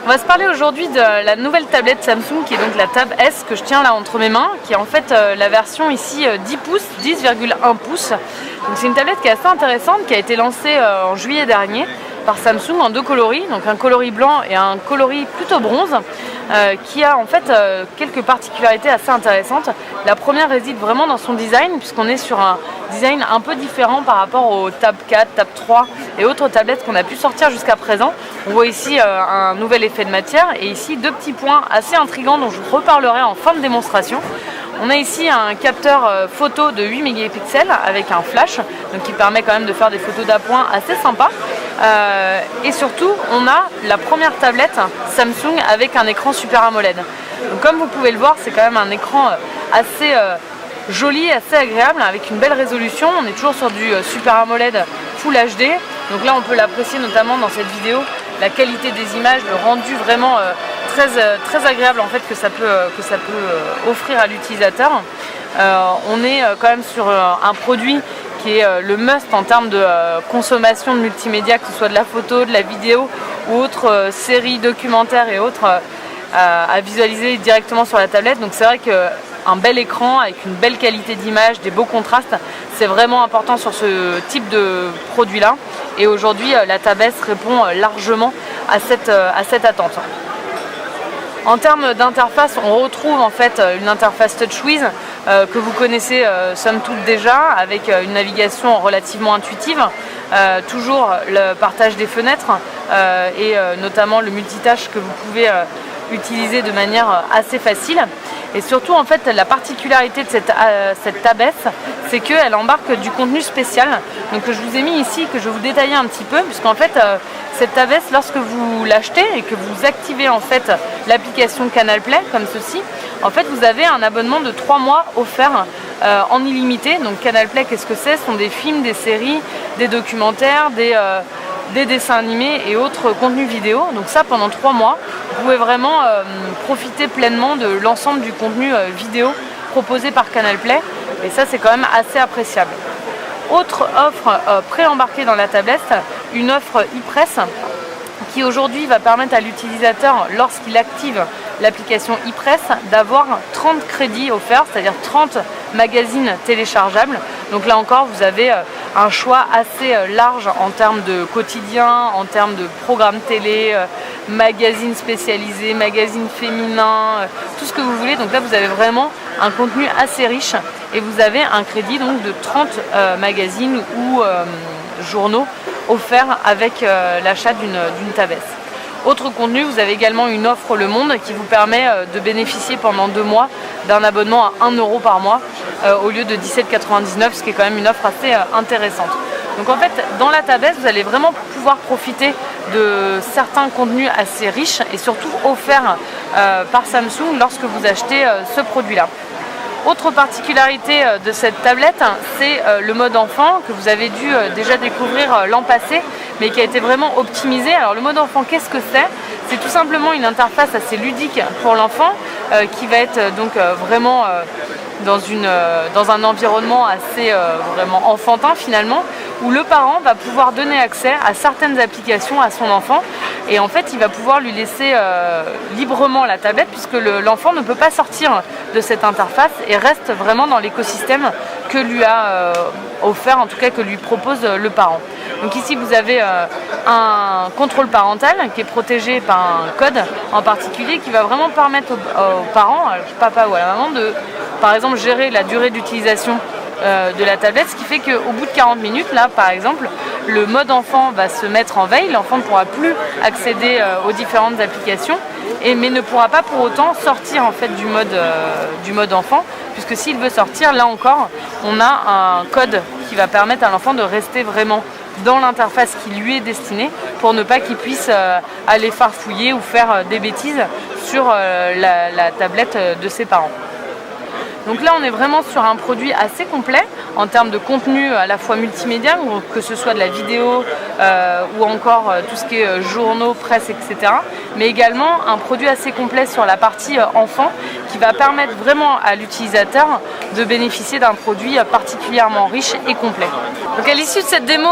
On va se parler aujourd'hui de la nouvelle tablette Samsung qui est donc la Tab S que je tiens là entre mes mains, qui est en fait la version ici 10 pouces, 10,1 pouces. Donc c'est une tablette qui est assez intéressante, qui a été lancée en juillet dernier par Samsung en deux coloris, donc un coloris blanc et un coloris plutôt bronze, qui a en fait quelques particularités assez intéressantes. La première réside vraiment dans son design, puisqu'on est sur un design un peu différent par rapport au Tab 4, Tab 3 et autres tablettes qu'on a pu sortir jusqu'à présent. On voit ici un nouvel effet de matière et ici deux petits points assez intrigants dont je vous reparlerai en fin de démonstration. On a ici un capteur photo de 8 mégapixels avec un flash, donc qui permet quand même de faire des photos d'appoint assez sympas. Et surtout, on a la première tablette Samsung avec un écran Super AMOLED. Donc comme vous pouvez le voir, c'est quand même un écran assez joli, assez agréable, avec une belle résolution. On est toujours sur du Super AMOLED Full HD. Donc là, on peut l'apprécier notamment dans cette vidéo, la qualité des images, le rendu vraiment très agréable en fait que ça peut offrir à l'utilisateur. On est quand même sur un produit qui est le must en termes de consommation de multimédia, que ce soit de la photo, de la vidéo ou autres séries, documentaires et autres à visualiser directement sur la tablette. Donc c'est vrai qu'un bel écran avec une belle qualité d'image, des beaux contrastes, c'est vraiment important sur ce type de produit-là. Et aujourd'hui, la Tab S répond largement à cette attente. En termes d'interface, on retrouve en fait une interface TouchWiz que vous connaissez somme toute déjà, avec une navigation relativement intuitive, toujours le partage des fenêtres et notamment le multitâche que vous pouvez utiliser de manière assez facile. Et surtout en fait la particularité de cette Tab S, c'est qu'elle embarque du contenu spécial, donc que je vous ai mis ici, que je vais vous détailler un petit peu, puisqu'en fait cette Tab S, lorsque vous l'achetez et que vous activez en fait l'application Canal Play comme ceci, en fait vous avez un abonnement de 3 mois offert en illimité. Donc Canal Play, qu'est-ce que c'est? Ce sont des films, des séries, des documentaires, des dessins animés et autres contenus vidéo. Donc ça, pendant 3 mois, vous pouvez vraiment profiter pleinement de l'ensemble du contenu vidéo proposé par Canal Play. Et ça, c'est quand même assez appréciable. Autre offre pré-embarquée dans la tablette, une offre ePress qui aujourd'hui va permettre à l'utilisateur, lorsqu'il active l'application ePress, d'avoir 30 crédits offerts, c'est-à-dire 30 magazines téléchargeables. Donc là encore, vous avez un choix assez large en termes de quotidien, en termes de programmes télé, magazines spécialisés, magazines féminins, tout ce que vous voulez. Donc là, vous avez vraiment un contenu assez riche et vous avez un crédit donc de 30 magazines ou journaux offerts avec l'achat d'une Tab S. Autre contenu, vous avez également une offre Le Monde qui vous permet de bénéficier pendant 2 mois d'un abonnement à 1 € par mois au lieu de 17,99 €, ce qui est quand même une offre assez intéressante. Donc en fait, dans la Tab S, vous allez vraiment pouvoir profiter de certains contenus assez riches et surtout offerts par Samsung lorsque vous achetez ce produit-là. Autre particularité de cette tablette, c'est le mode enfant que vous avez dû déjà découvrir l'an passé, mais qui a été vraiment optimisé. Alors le mode enfant, qu'est-ce que c'est? C'est tout simplement une interface assez ludique pour l'enfant qui va être donc vraiment dans un environnement assez vraiment enfantin finalement, où le parent va pouvoir donner accès à certaines applications à son enfant et en fait il va pouvoir lui laisser librement la tablette, puisque l'enfant ne peut pas sortir de cette interface et reste vraiment dans l'écosystème que lui a offert, en tout cas que lui propose le parent. Donc ici vous avez un contrôle parental qui est protégé par un code en particulier qui va vraiment permettre aux parents, au papa ou à la maman, de par exemple gérer la durée d'utilisation de la tablette, ce qui fait qu'au bout de 40 minutes, là par exemple, le mode enfant va se mettre en veille, l'enfant ne pourra plus accéder aux différentes applications, mais ne pourra pas pour autant sortir en fait du mode enfant, puisque s'il veut sortir, là encore, on a un code qui va permettre à l'enfant de rester vraiment dans l'interface qui lui est destinée pour ne pas qu'il puisse aller farfouiller ou faire des bêtises sur la tablette de ses parents. Donc là, on est vraiment sur un produit assez complet en termes de contenu à la fois multimédia, que ce soit de la vidéo ou encore tout ce qui est journaux, presse, etc. Mais également un produit assez complet sur la partie enfant qui va permettre vraiment à l'utilisateur de bénéficier d'un produit particulièrement riche et complet. Donc à l'issue de cette démo,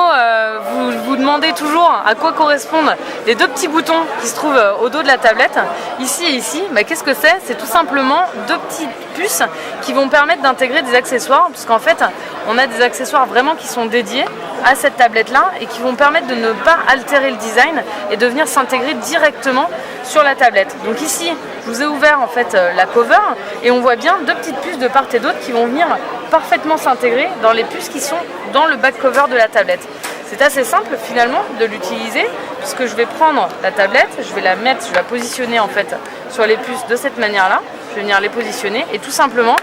vous vous demandez toujours à quoi correspondent les deux petits boutons qui se trouvent au dos de la tablette. Ici et ici, qu'est-ce que c'est? C'est tout simplement deux petites puces qui vont permettre d'intégrer des accessoires, puisqu'en fait on a des accessoires vraiment qui sont dédiés à cette tablette là et qui vont permettre de ne pas altérer le design et de venir s'intégrer directement sur la tablette. Donc ici je vous ai ouvert en fait la cover et on voit bien deux petites puces de part et d'autre qui vont venir parfaitement s'intégrer dans les puces qui sont dans le back cover de la tablette. C'est assez simple finalement de l'utiliser puisque je vais prendre la tablette, je vais la positionner en fait sur les puces de cette manière là. Je vais venir les positionner et tout simplement,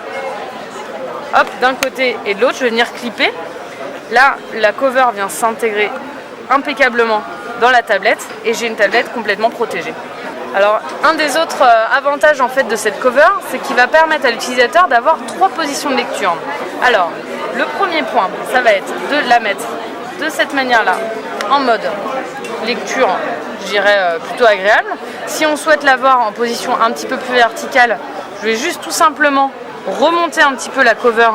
hop, d'un côté et de l'autre, je vais venir clipper. Là, la cover vient s'intégrer impeccablement dans la tablette et j'ai une tablette complètement protégée. Alors, un des autres avantages en fait de cette cover, c'est qu'il va permettre à l'utilisateur d'avoir 3 positions de lecture. Alors, le premier point, ça va être de la mettre de cette manière-là, en mode lecture, je dirais plutôt agréable. Si on souhaite l'avoir en position un petit peu plus verticale, je vais juste tout simplement remonter un petit peu la cover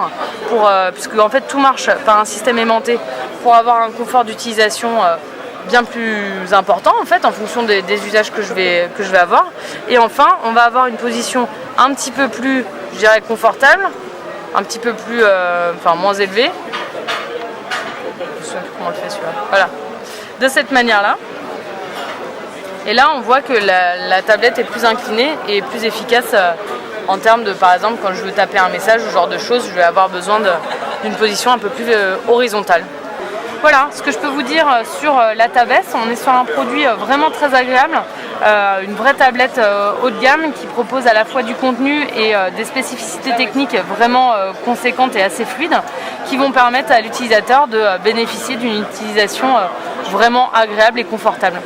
puisque en fait tout marche par un système aimanté pour avoir un confort d'utilisation bien plus important en fait en fonction des usages que je vais avoir. Et enfin on va avoir une position un petit peu plus, je dirais, confortable, un petit peu plus moins élevée. Je sais plus comment on le fait celui-là. Voilà, de cette manière là. Et là on voit que la tablette est plus inclinée et plus efficace en termes de, par exemple, quand je veux taper un message, ce genre de choses, je vais avoir besoin d'une position un peu plus horizontale. Voilà ce que je peux vous dire sur la Tab S. On est sur un produit vraiment très agréable, une vraie tablette haut de gamme qui propose à la fois du contenu et des spécificités techniques vraiment conséquentes et assez fluides qui vont permettre à l'utilisateur de bénéficier d'une utilisation vraiment agréable et confortable.